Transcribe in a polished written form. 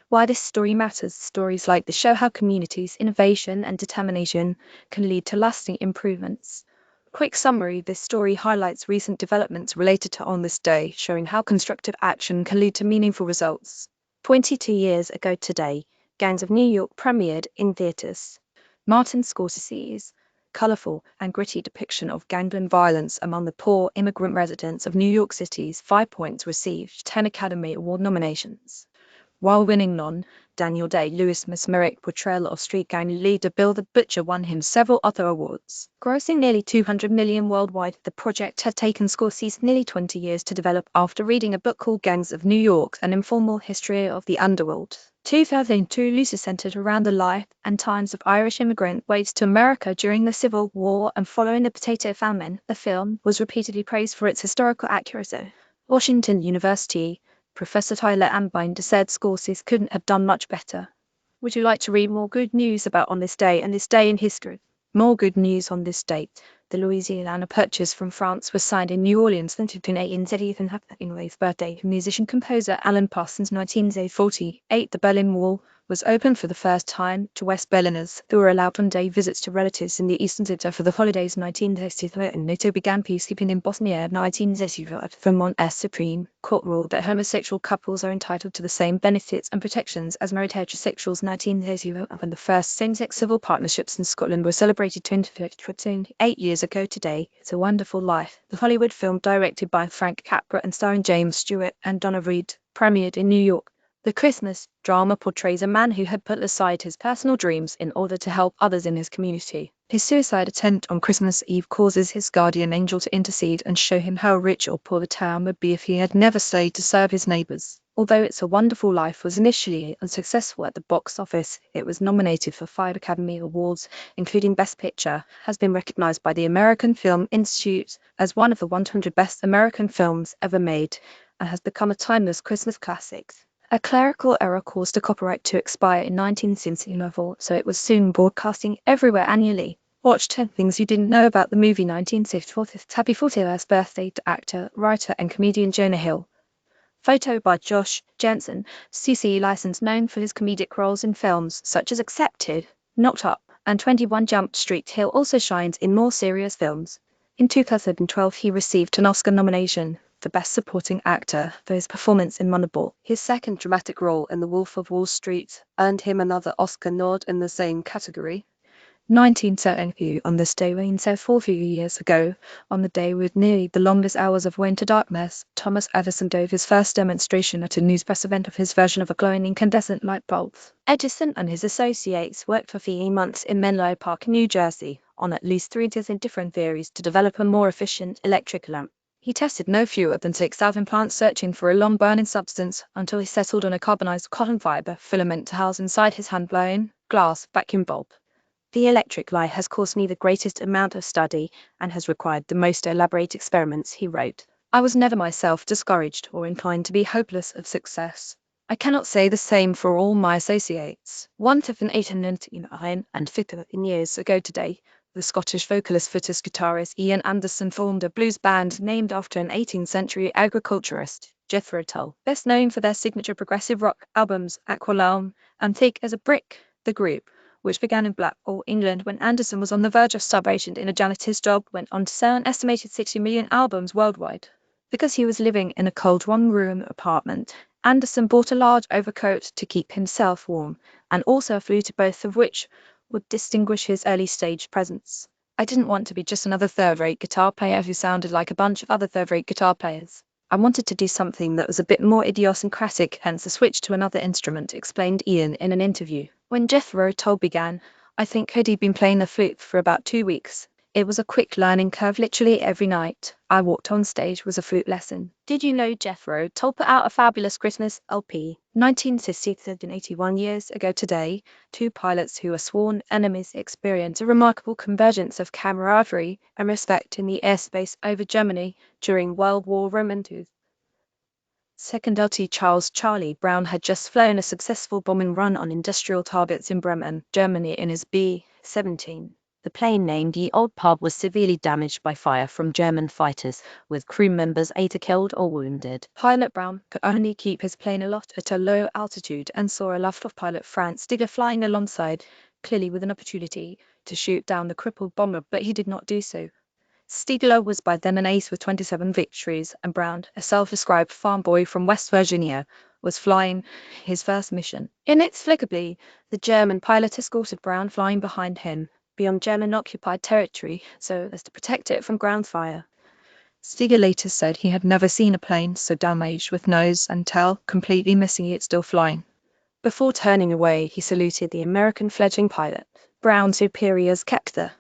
Why this story matters. Stories like this show how communities, innovation, and determination can lead to lasting improvements. Quick summary: this story highlights recent developments related to On This Day, showing how constructive action can lead to meaningful results. 22 years ago today, Gangs of New York premiered in theaters. Martin Scorsese's colorful and gritty depiction of gangland violence among the poor immigrant residents of New York City's 5 Points received 10 Academy Award nominations, while winning none. Daniel Day-Lewis' mesmeric portrayal of street gang leader Bill the Butcher won him several other awards. Grossing nearly $200 million worldwide, the project had taken Scorsese nearly 20 years to develop after reading a book called Gangs of New York, An Informal History of the Underworld. 2002 loosely centered around the life and times of Irish immigrant waves to America during the Civil War and following the potato famine. The film was repeatedly praised for its historical accuracy. Washington University Professor Tyler Ambinder said Scorsese couldn't have done much better. Would you like to read more good news about On This Day and this day in history? More good news on this date. The Louisiana Purchase from France was signed in New Orleans in 1878's birthday. Musician-composer Alan Parsons' 1948. The Berlin Wall was opened for the first time to West Berliners, who were allowed one-day visits to relatives in the eastern city for the holidays. 1963, and NATO began peacekeeping in Bosnia. 1965, Vermont's Supreme Court ruled that homosexual couples are entitled to the same benefits and protections as married heterosexuals. 1935, when the first same-sex civil partnerships in Scotland were celebrated 28 years ago today. It's a Wonderful Life, the Hollywood film directed by Frank Capra and starring James Stewart and Donna Reed, premiered in New York. The Christmas drama portrays a man who had put aside his personal dreams in order to help others in his community. His suicide attempt on Christmas Eve causes his guardian angel to intercede and show him how rich or poor the town would be if he had never stayed to serve his neighbors. Although It's a Wonderful Life was initially unsuccessful at the box office, it was nominated for 5 Academy Awards, including Best Picture, has been recognized by the American Film Institute as one of the 100 best American films ever made, and has become a timeless Christmas classic. A clerical error caused the copyright to expire in 1964, so it was soon broadcasting everywhere annually. Watch 10 Things You Didn't Know About the Movie 1964. Happy 41st birthday to actor, writer, and comedian Jonah Hill. Photo by Josh Jensen, CC license, known for his comedic roles in films such as Accepted, Knocked Up, and 21 Jump Street. Hill also shines in more serious films. In 2012, he received an Oscar nomination for Best Supporting Actor for his performance in Moneyball. His second dramatic role in The Wolf of Wall Street earned him another Oscar nod in the same category. 1972, on this day when so 4 years ago, on the day with nearly the longest hours of winter darkness, Thomas Edison gave his first demonstration at a news press event of his version of a glowing incandescent light bulb. Edison and his associates worked for 3 months in Menlo Park, New Jersey, on at least 3 dozen different theories to develop a more efficient electric lamp. He tested no fewer than 6,000 plants, searching for a long-burning substance until he settled on a carbonized cotton fiber filament to house inside his hand-blown glass vacuum bulb. The electric light has caused me the greatest amount of study and has required the most elaborate experiments, he wrote. I was never myself discouraged or inclined to be hopeless of success. I cannot say the same for all my associates. 1899 and 15 years ago today, the Scottish vocalist, flutist, guitarist Ian Anderson formed a blues band named after an 18th century agriculturist, Jethro Tull. Best known for their signature progressive rock albums Aqualung and Thick as a Brick, the group, which began in Blackpool, England when Anderson was on the verge of starvation in a janitor's job, went on to sell an estimated 60 million albums worldwide. Because he was living in a cold one-room apartment, Anderson bought a large overcoat to keep himself warm, and also a flute, both of which would distinguish his early stage presence. I didn't want to be just another third-rate guitar player who sounded like a bunch of other third-rate guitar players. I wanted to do something that was a bit more idiosyncratic, hence a switch to another instrument, explained Ian in an interview. When Jethro Tull began, I think he'd been playing the flute for about 2 weeks. It was a quick learning curve. Literally every night I walked on stage was a flute lesson. Did you know Jethro Tull put out a fabulous Christmas LP? 1981 years ago today, 2 pilots who were sworn enemies experienced a remarkable convergence of camaraderie and respect in the airspace over Germany during World War II. Second LT Charles Charlie Brown had just flown a successful bombing run on industrial targets in Bremen, Germany in his B-17. The plane named Ye Old Pub was severely damaged by fire from German fighters, with crew members either killed or wounded. Pilot Brown could only keep his plane aloft at a low altitude and saw a Luftwaffe pilot Franz Stigler flying alongside, clearly with an opportunity to shoot down the crippled bomber, but he did not do so. Stigler was by then an ace with 27 victories, and Brown, a self-described farm boy from West Virginia, was flying his first mission. Inexplicably, the German pilot escorted Brown flying behind him beyond German-occupied territory so as to protect it from ground fire. Stigler later said he had never seen a plane so damaged, with nose and tail completely missing yet still flying. Before turning away, he saluted the American fledgling pilot. Brown's superiors kept the